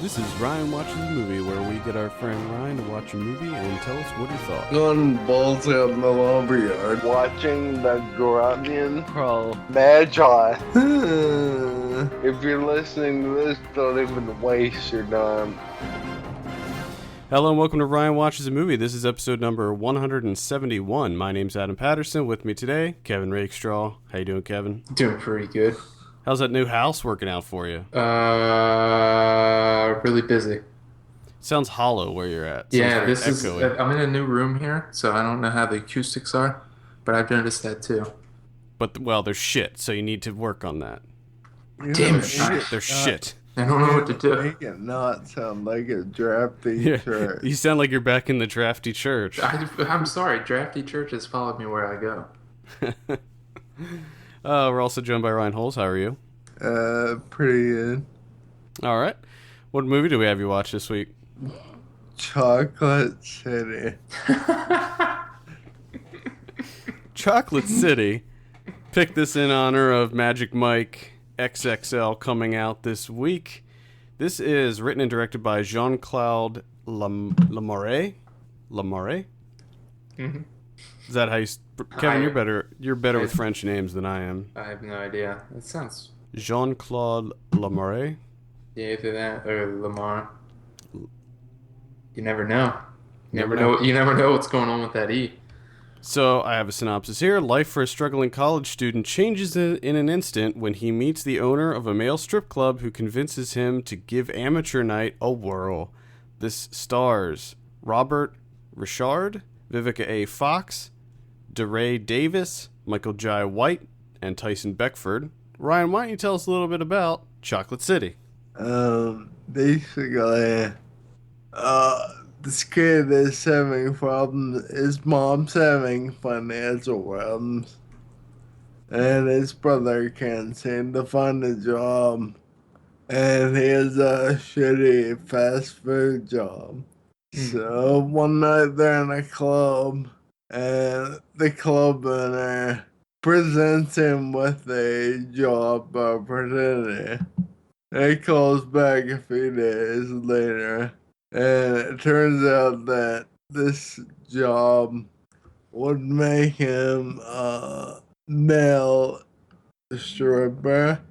This is Ryan Watches a Movie, where we get our friend Ryan to watch a movie and tell us what he thought. Going balls out in the lumberyard. Watching the Grunion crawl Magi. If you're listening to this, don't even waste your time. Hello and welcome to Ryan Watches a Movie. This is episode number 171. My name's Adam Patterson. With me today, Kevin Rakestraw. How you doing, Kevin? Doing pretty good. How's that new house working out for you? Really busy. Sounds hollow where you're at. Yeah, this echoey. I'm in a new room here, so I don't know how the acoustics are, but I've noticed that too. But, well, they're shit, so you need to work on that. Damn it. They're shit. I don't know what to do. Make it not sound like a drafty church. You sound like you're back in the drafty church. I'm sorry, drafty churches followed me where I go. We're also joined by Ryan Holes. How are you? Pretty good. All right. What movie do we have you watch this week? Chocolate City. Chocolate City. Picked this in honor of Magic Mike XXL coming out this week. This is written and directed by Jean-Claude Lamare. Lamare? Mm-hmm. Is that how you... Kevin, you're better with French names than I am. I have no idea. It sounds... Jean-Claude Lamare? Yeah, either that or Lamar. You never know. You never know what's going on with that E. So, I have a synopsis here. Life for a struggling college student changes in an instant when he meets the owner of a male strip club who convinces him to give amateur night a whirl. This stars Robert Richard, Vivica A. Fox, DeRay Davis, Michael Jai White, and Tyson Beckford. Ryan, why don't you tell us a little bit about Chocolate City? Basically, this kid is having problems. His mom's having financial problems, and his brother can't seem to find a job, and he has a shitty fast food job. So one night they're in a club, and the club owner presents him with a job opportunity. He calls back a few days later, and it turns out that this job would make him a male stripper,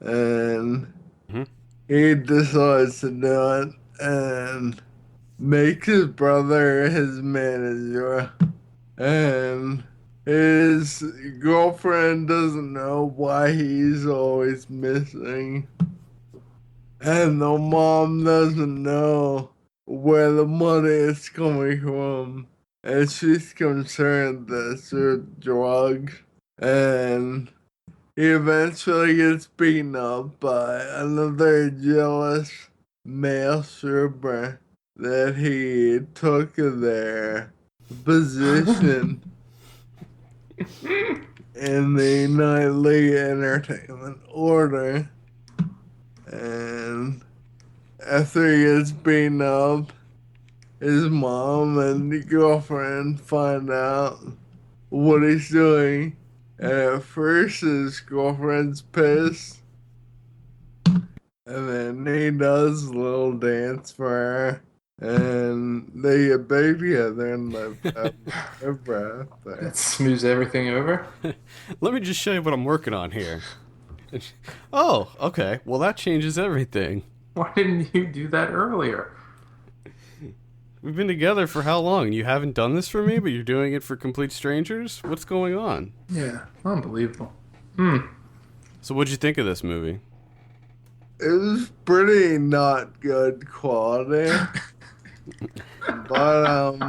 and he decides to do it and makes his brother his manager, and his girlfriend doesn't know why he's always missing. And the mom doesn't know where the money is coming from. And she's concerned that it's drugs. And he eventually gets beaten up by another jealous male stripper that he took their position in the nightly entertainment order. And after he gets beaten up, his mom and the girlfriend find out what he's doing. And at first his girlfriend's pissed, and then he does a little dance for her, and they get back together and live ever after. That smooths everything over. Let me just show you what I'm working on here. Oh, okay. Well, that changes everything. Why didn't you do that earlier? We've been together for how long? You haven't done this for me, but you're doing it for complete strangers? What's going on? Yeah, unbelievable. So what'd you think of this movie? It was pretty not good quality. But,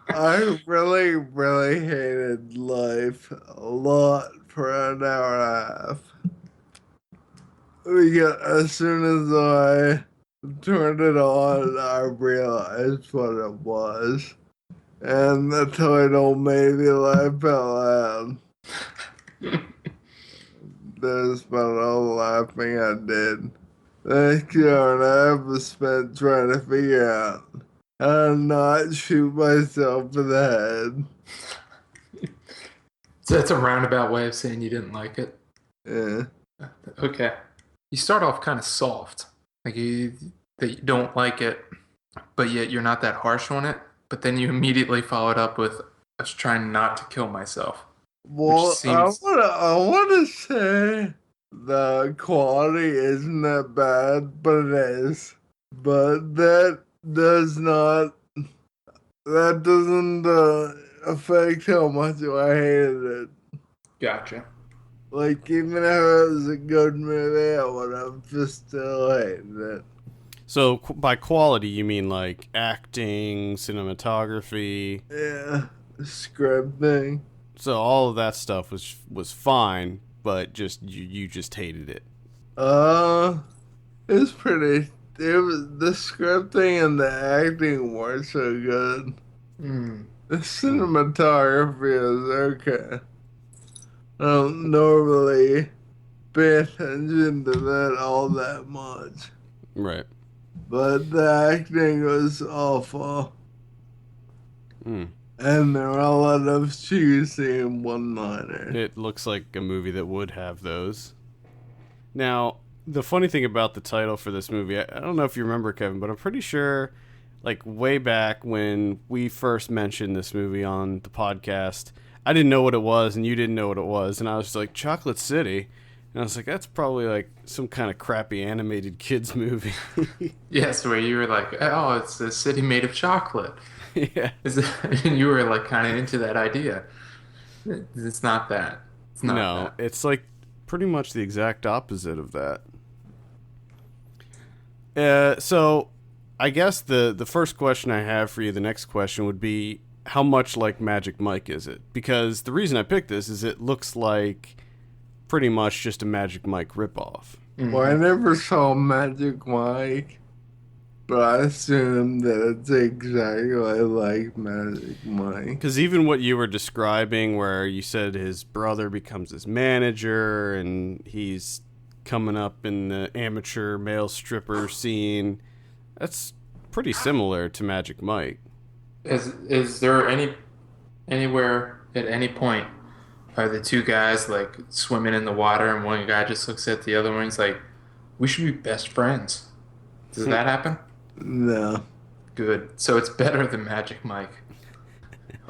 I really, really hated life a lot for an hour and a half. As soon as I turned it on, I realized what it was. And the title made me laugh out loud. That's about all the laughing I did. Next hour and a half was spent trying to figure out how to not shoot myself in the head. So that's a roundabout way of saying you didn't like it. Yeah. Okay. You start off kind of soft. Like that you don't like it, but yet you're not that harsh on it. But then you immediately follow it up with, "I was trying not to kill myself." Well, seems- I wanna say the quality isn't that bad, but it is. But that doesn't affect how much I hated it. Gotcha. Like, even if it was a good movie, I would have just still hated it. So by quality, you mean like acting, cinematography? Yeah, scripting. So all of that stuff was fine, but just you just hated it. It was pretty. It was the scripting and the acting weren't so good. The cinematography is okay. I don't normally pay attention to that all that much, Right. but the acting was awful. And there were a lot of cheesy one-liners. It looks like a movie that would have those. Now, the funny thing about the title for this movie, I don't know if you remember, Kevin, but I'm pretty sure, like, way back when we first mentioned this movie on the podcast, I didn't know what it was, and you didn't know what it was, and I was just like, Chocolate City. And I was like, that's probably, like, some kind of crappy animated kids movie. Yes, where you were like, "Oh, it's a city made of chocolate." Yeah. And you were like kind of into that idea. It's not that. It's not No, that. it's like pretty much the exact opposite of that. So I guess the first question I have for you, the next question would be, how much like Magic Mike is it? Because the reason I picked this is it looks like pretty much just a Magic Mike ripoff. Well, I never saw Magic Mike, but I assume that it's exactly like Magic Mike. Because even what you were describing, where you said his brother becomes his manager and he's coming up in the amateur male stripper scene, that's pretty similar to Magic Mike. Is there anywhere at any point are the two guys like swimming in the water and one guy just looks at the other one and he's like, "We should be best friends"? Does that happen? No. Good. So it's better than Magic Mike.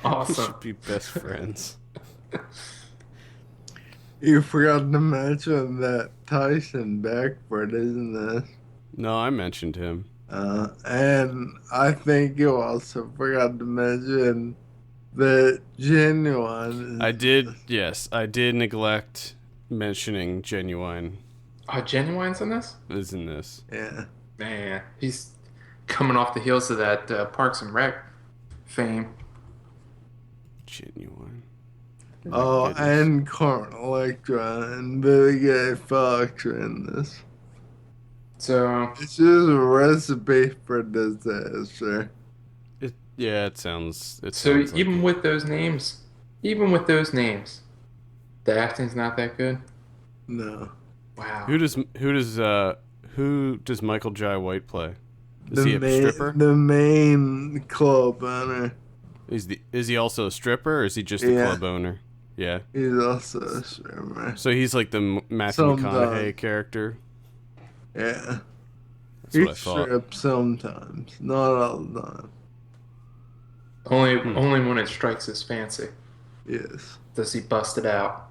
Awesome. Should be best friends. You forgot to mention that Tyson Beckford, isn't this? No, I mentioned him. And I think you also forgot to mention that Genuine. I did neglect mentioning Genuine Oh, Genuine's in this? is in this. Yeah. Man, he's coming off the heels of that Parks and Rec fame. Genuine. Oh, Goodness. and Carl Electra and Billy Gay Fox are in this. So It's just a recipe for disaster. It sounds. So sounds like even it. with those names, the acting's not that good. No. Wow. Who does Michael Jai White play? Is he a stripper? The main club owner. Is he also a stripper, or is he just a Yeah. club owner? Yeah. He's also a stripper. So he's like the Matthew Sometimes. McConaughey character. Yeah. That's He what I thought. strips sometimes. Not all the time. Only when it strikes his fancy Yes. does he bust it out.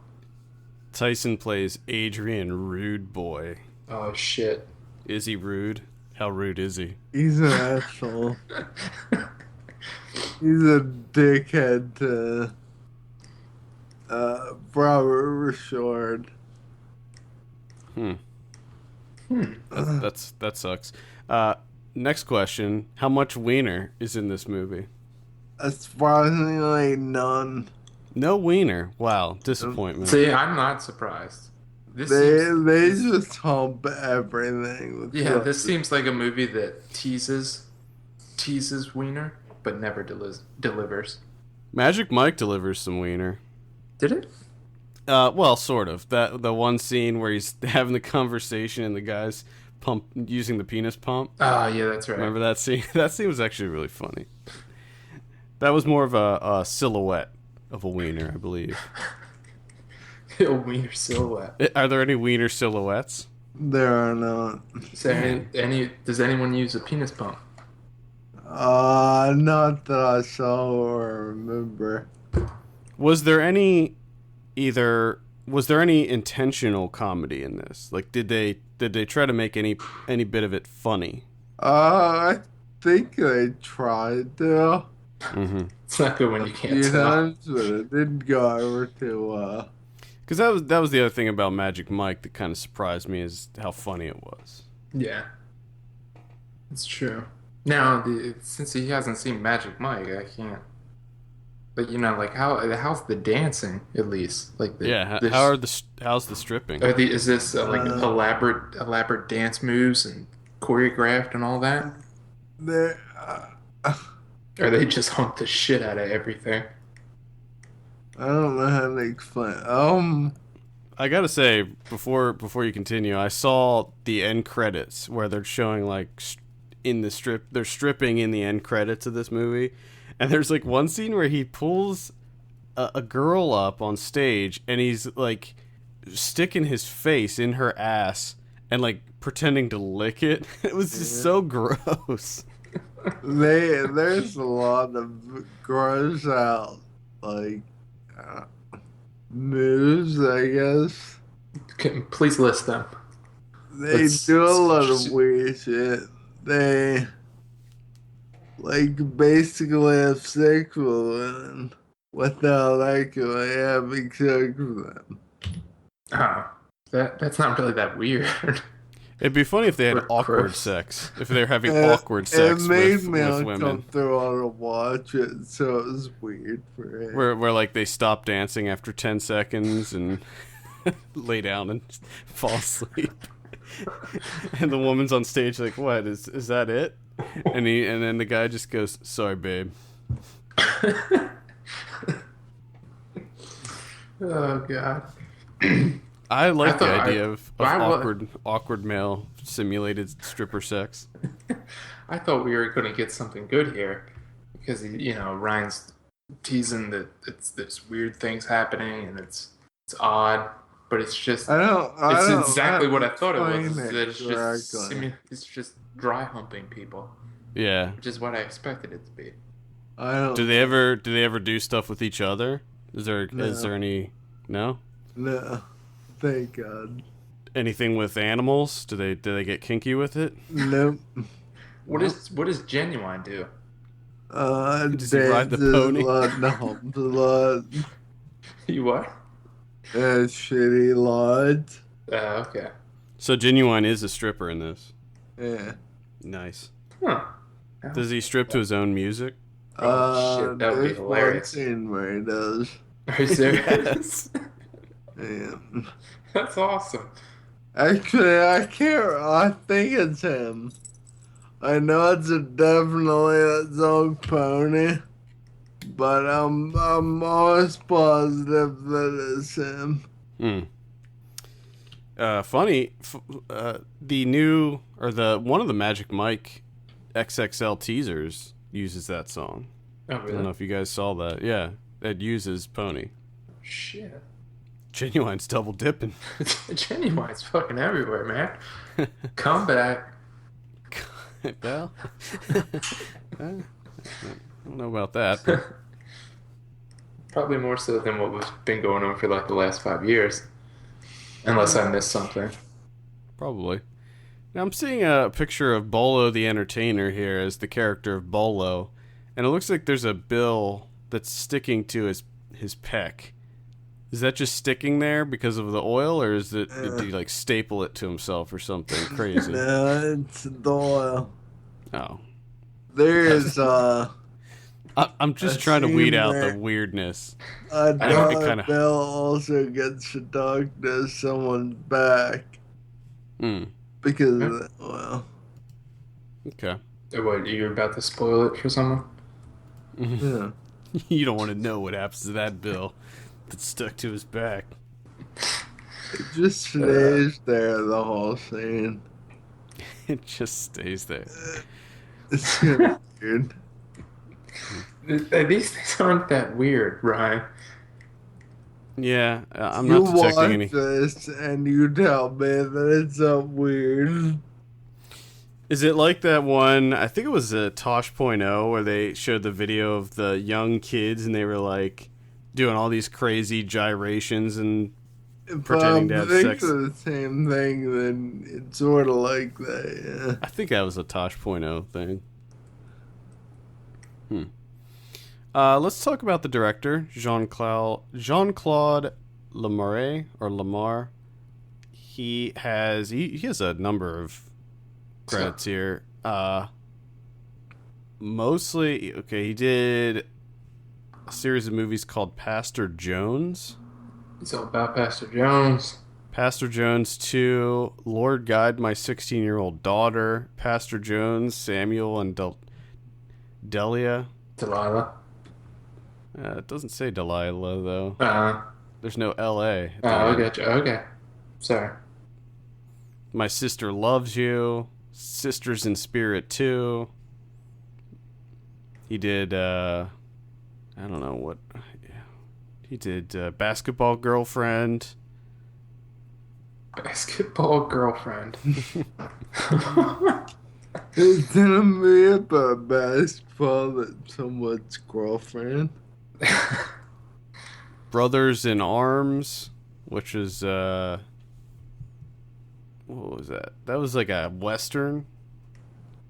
Tyson plays Adrian Rude Boy. Oh shit. Is he rude? How rude is he? He's an asshole. He's a dickhead to Robert Richard. That sucks. Next question: how much wiener is in this movie? Surprisingly, none. No wiener. Wow, disappointment. See, I'm not surprised. They This just hump everything. With this seems like a movie that teases Wiener, but never delivers. Magic Mike delivers some wiener. Did it? Well, sort of. The one scene where he's having the conversation and the guy's using the penis pump. Oh yeah, that's right. Remember that scene? That scene was actually really funny. That was more of a silhouette of a wiener, I believe. A wiener silhouette. Are there any wiener silhouettes? There are not. Is there does anyone use a penis pump? Not that I saw or remember. Was there any intentional comedy in this? Like, did they try to make any bit of it funny? I think they tried to. Mm-hmm. It's not good when you can't tell. Times, but it didn't go over too well. Because that was the other thing about Magic Mike that kind of surprised me is how funny it was. Yeah, it's true. Now, since he hasn't seen Magic Mike, I can't. But like how's the dancing at least? Like how's the stripping? Is this like elaborate dance moves and choreographed and all that? Or they just hump the shit out of everything? I don't know how to explain. I gotta say, before you continue, I saw the end credits where they're showing they're stripping in the end credits of this movie, and there's like one scene where he pulls a girl up on stage and he's like sticking his face in her ass and like pretending to lick it. It was just so gross. There's a lot of gross out moves, I guess. Please list them. They do a lot of weird shit. They basically have sex with women without actually having sex with them. Ah, that's not really that weird. It'd be funny if they had awkward sex. If they're having awkward sex with women. It made me uncomfortable to watch it, so it was weird for him. Where like they stop dancing after 10 seconds and lay down and fall asleep. And the woman's on stage like, what, is that it? And then the guy just goes, sorry, babe. Oh, God. I like the idea of awkward male simulated stripper sex. I thought we were going to get something good here because Ryan's teasing that there's weird things happening and it's odd, but it's just it's exactly what I thought it was. It's just dry humping people. Yeah, which is what I expected it to be. Do they ever do stuff with each other? Is there any? No. No. Thank God. Anything with animals? Do they get kinky with it? Nope. What does Genuine do? Does he ride the pony? Humps a lot. You what? Shitty lot. Okay. So Genuine is a stripper in this. Yeah. Nice. Huh. Does he strip to his own music? Shit, that would be hilarious. One scene where he does. Are you serious? Yeah. That's awesome. Actually, I think it's him. I know it's definitely a dog pony, but I'm always positive that it's him. Funny, the new one of the Magic Mike XXL teasers uses that song. Oh, really? I don't know if you guys saw that. Yeah, it uses Pony. Shit. Genuine's double dipping. Genuine's fucking everywhere, man. Come back. Well, I don't know about that. But... Probably more so than what was been going on for like the last 5 years. Unless I missed something. Probably. Now I'm seeing a picture of Bolo the Entertainer here as the character of Bolo, and it looks like there's a bill that's sticking to his pec. Is that just sticking there because of the oil, or did he like staple it to himself or something crazy? No, it's the oil. Oh. There is I'm just trying to weed out the weirdness. A dollar bill also gets stuck to someone's back. Because of the oil. Okay. What, you're about to spoil it for someone? Yeah. You don't want to know what happens to that bill that's stuck to his back. It just stays there the whole scene. It just stays there. It's kind of weird. These things aren't that weird, Ryan. Yeah, I'm You not detecting watch any. this and you tell me that it's so weird. Is it like that one? I think it was a Tosh.0 where they showed the video of the young kids and they were like doing all these crazy gyrations and pretending to have sex. If I'm thinking the same thing, then it's sort of like that, I think that was a Tosh.0 thing. Let's talk about the director, Jean-Claude Lemare or Lamar. He has a number of credits here. Mostly, okay, he did a series of movies called Pastor Jones. It's all about Pastor Jones. Pastor Jones 2, Lord Guide My 16-Year-Old Daughter, Pastor Jones, Samuel and Delia. Delilah. It doesn't say Delilah, though. There's no L.A. Oh, I gotcha. Okay. Sorry. My Sister Loves You, Sisters in Spirit 2. He did, I don't know what. He did Basketball Girlfriend. Basketball Girlfriend. It's gonna be about basketball that's someone's girlfriend. Brothers in Arms, which is, what was that? That was like a Western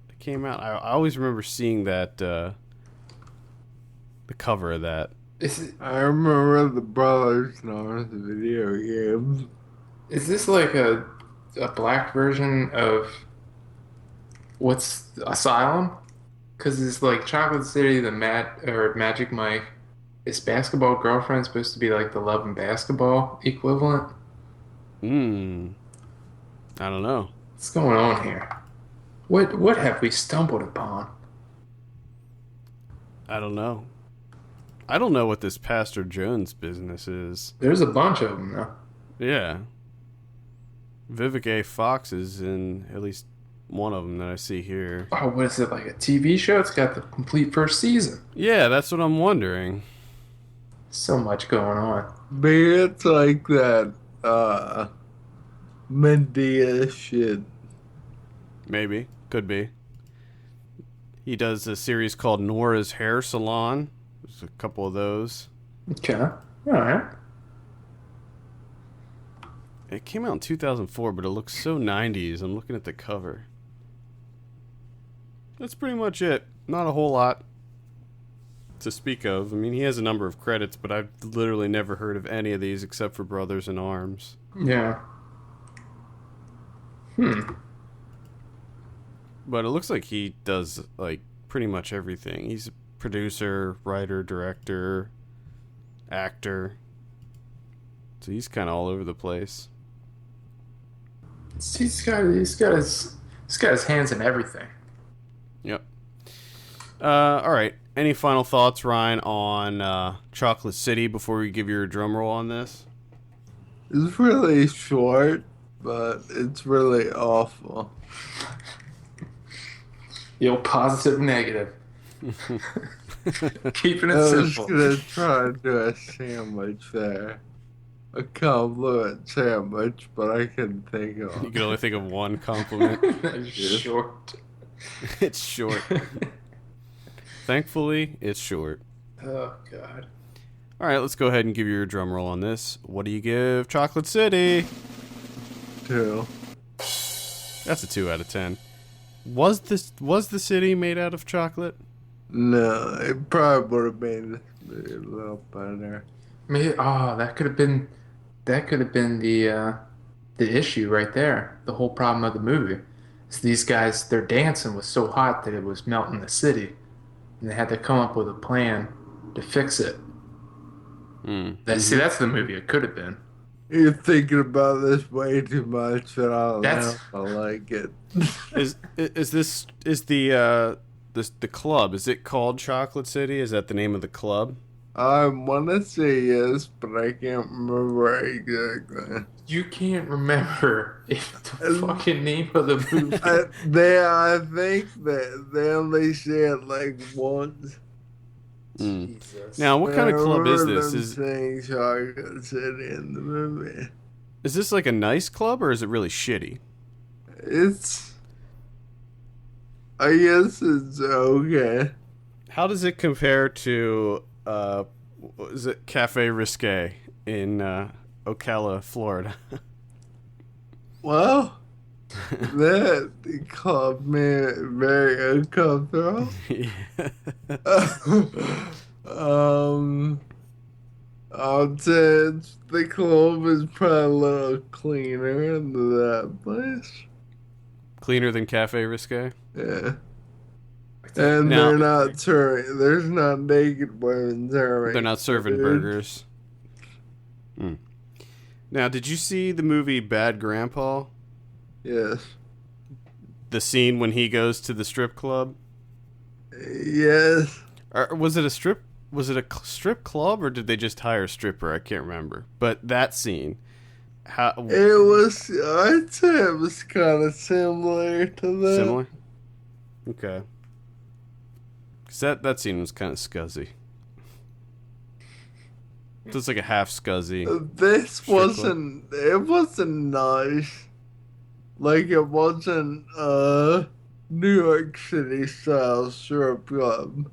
that came out. I always remember seeing that, the cover of that. I remember the Brothers in Arms video games. Is this like a black version of what's Asylum? Because it's like Chocolate City, the Magic Mike. Is Basketball Girlfriend supposed to be like the Love and Basketball equivalent? I don't know. What's going on here? What have we stumbled upon? I don't know. I don't know what this Pastor Jones business is. There's a bunch of them though. Yeah. Vivica A. Fox is in at least one of them that I see here. Oh, what is it, like a TV show? It's got the complete first season. Yeah, that's what I'm wondering. So much going on. Maybe it's like that, Medea shit. Maybe. Could be. He does a series called Nora's Hair Salon. There's a couple of those. Okay. All right. It came out in 2004, but it looks so 90s. I'm looking at the cover. That's pretty much it. Not a whole lot to speak of. I mean, he has a number of credits, but I've literally never heard of any of these except for Brothers in Arms. Yeah. But it looks like he does, like, pretty much everything. He's a producer, writer, director, actor. So he's kind of all over the place. He's got his hands in everything. Yep. All right. Any final thoughts, Ryan, on Chocolate City before we give your drum roll on this? It's really short, but it's really awful. The old positive negative. Keeping it I was simple. gonna try to do a sandwich there. A compliment sandwich, but I couldn't think of. You can only think of one compliment. Short. It's short. Thankfully, it's short. Oh, God. All right, let's go ahead and give you your drum roll on this. What do you give Chocolate City? 2. That's a 2 out of 10. Was the city made out of chocolate? No, it probably would have been a little better. Maybe, that could have been the issue right there. The whole problem of the movie is these guys, their dancing was so hot that it was melting the city, and they had to come up with a plan to fix it. See, that's the movie it could have been. You're thinking about this way too much, and I like it. Is the club? Is it called Chocolate City? Is that the name of the club? I want to say yes, but I can't remember exactly. You can't remember if the fucking name of the movie. I think that they only say it like once. Jesus. Now, what kind of club is this? Is saying Chocolate City in the movie? Is this like a nice club or is it really shitty? I guess it's okay. How does it compare to is it Cafe Risque in Ocala, Florida? Well, that club made it very uncomfortable. I'd say the club is probably a little cleaner than that place. Cleaner than Cafe Risque? Yeah. And Now- they're not serving. There's not naked women serving. They're not serving food. burgers. Now, did you see the movie Bad Grandpa? Yes. The scene when he goes to the strip club? Yes. Or was it a strip club or did they just hire a stripper? I can't remember. But that scene, It was. I'd say it was kind of similar to that. similar? Okay. 'Cause that scene was kind of scuzzy. It was like a half scuzzy. This strip club. wasn't. It wasn't nice. Like it wasn't New York City style strip club.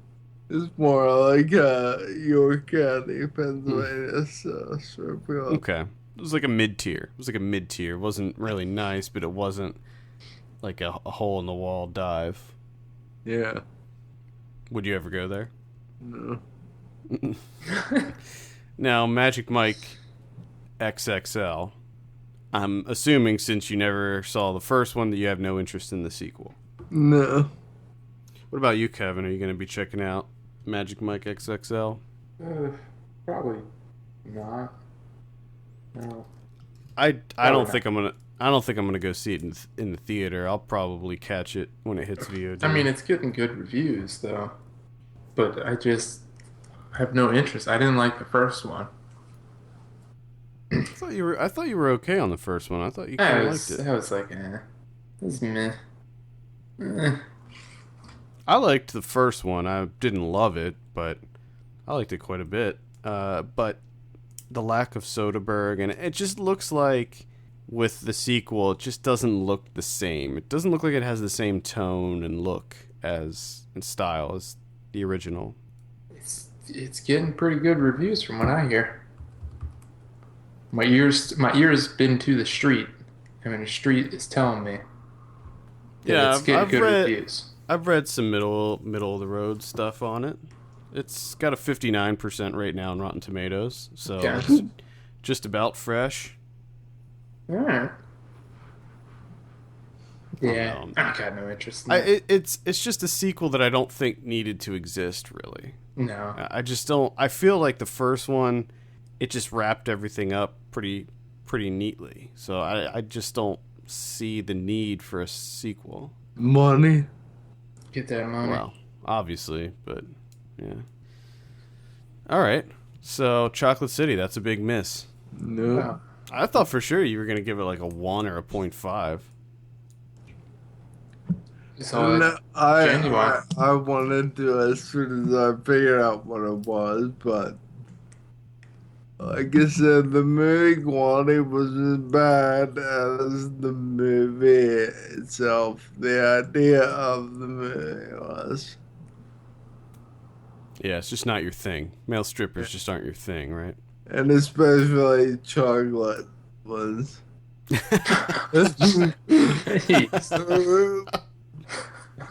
It's more like York County, Pennsylvania style strip club. Okay. It was like a mid-tier. It wasn't really nice, but it wasn't like a hole in the wall dive. Yeah. Would you ever go there? No. Now, Magic Mike XXL. I'm assuming since you never saw the first one that you have no interest in the sequel. No. What about you, Kevin? Are you going to be checking out Magic Mike XXL? Probably not. No. I Probably don't not. think I'm gonna go see it in the theater. I'll probably catch it when it hits VOD. I mean, it's getting good reviews though, but I just have no interest. I didn't like the first one. I thought you were okay on the first one. I thought you kind of liked it. I was like, it was meh. Eh. I liked the first one. I didn't love it, but I liked it quite a bit. But the lack of Soderbergh, and it just looks like with the sequel, it just doesn't look the same. It doesn't look like it has the same tone and look and style as the original. It's getting pretty good reviews from what I hear. My ears been to the street. I mean, the street is telling me. that Yeah, it's getting I've good read- reviews. I've read some middle of the road stuff on it. It's got a 59% rate now on Rotten Tomatoes, so Okay. it's just about fresh. All right. Yeah, Um, I got no interest in that. It's just a sequel that I don't think needed to exist, really. No. I just don't. I feel like the first one, it just wrapped everything up pretty neatly. So I just don't see the need for a sequel. Money. Get that money. Well, obviously, but yeah. All right. So Chocolate City, that's a big miss. No. Wow. I thought for sure you were gonna give it like a 1 or a 0.5. So No, I Genuine. wanted to as soon as I figured out what it was, but like I said, the movie quality was as bad as the movie itself. The idea of the movie was. Yeah, it's just not your thing. Male strippers just aren't your thing, right? And especially chocolate was. Jeez.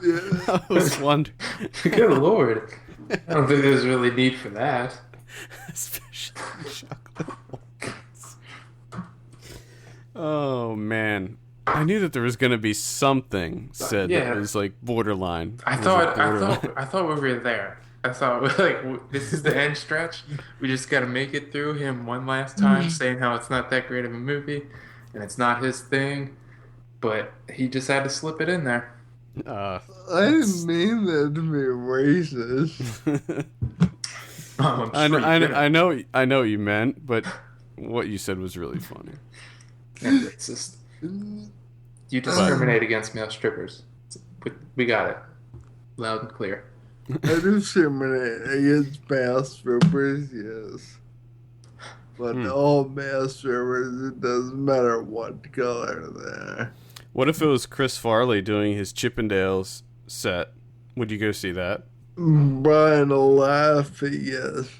Yeah. I was wondering. Good lord. I don't think there's really need for that. Especially chocolate ones. Oh man, I knew that there was gonna be something said Yeah. that was like borderline. I It was thought like borderline. I thought we were there. I thought like this is the end stretch. We just got to make it through him one last time, saying how it's not that great of a movie, and it's not his thing. But he just had to slip it in there. I didn't mean that to be racist. I'm I know, sure I, you know, did. I know what you meant, but what you said was really funny. It's just you discriminate against male strippers. We got it, loud and clear. I discriminate against male strippers, yes. But all male strippers, it doesn't matter what color they're. What if it was Chris Farley doing his Chippendales set? Would you go see that? Brian will laugh, yes.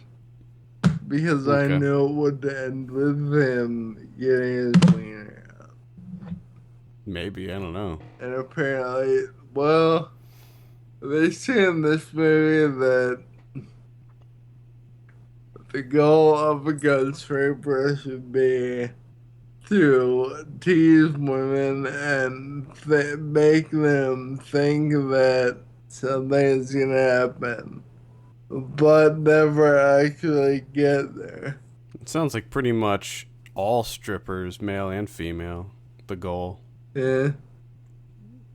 Because I Okay. knew it would end with him getting his wiener out. Maybe, I don't know. And apparently, well, they say in this movie that the goal of a gun scraper should be to tease women and make them think that something is going to happen, but never actually get there. It sounds like pretty much all strippers, male and female, the goal. Yeah.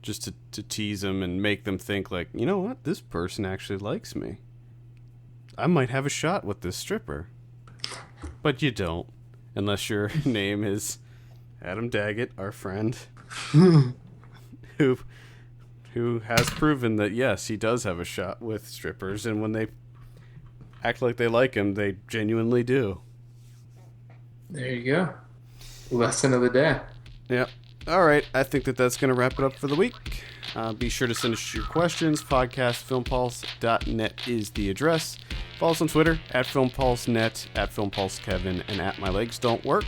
Just to tease them and make them think like, you know what, this person actually likes me. I might have a shot with this stripper. But you don't, unless your name is Adam Daggett, our friend, who has proven that, yes, he does have a shot with strippers, and when they act like they like him, they genuinely do. There you go. Lesson of the day. Yep. All right, I think that's going to wrap it up for the week. Be sure to send us your questions. Podcastfilmpulse.net is the address. Follow us on Twitter, @FilmPulseNet, @FilmPulseKevin, and @MyLegsDon'tWork.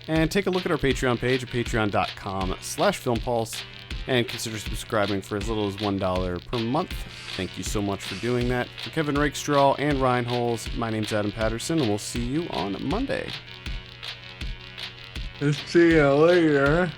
And take a look at our Patreon page at patreon.com/FilmPulse, and consider subscribing for as little as $1 per month. Thank you so much for doing that. For Kevin Rakestraw and Ryan Holes, my name's Adam Patterson, and we'll see you on Monday. See you later.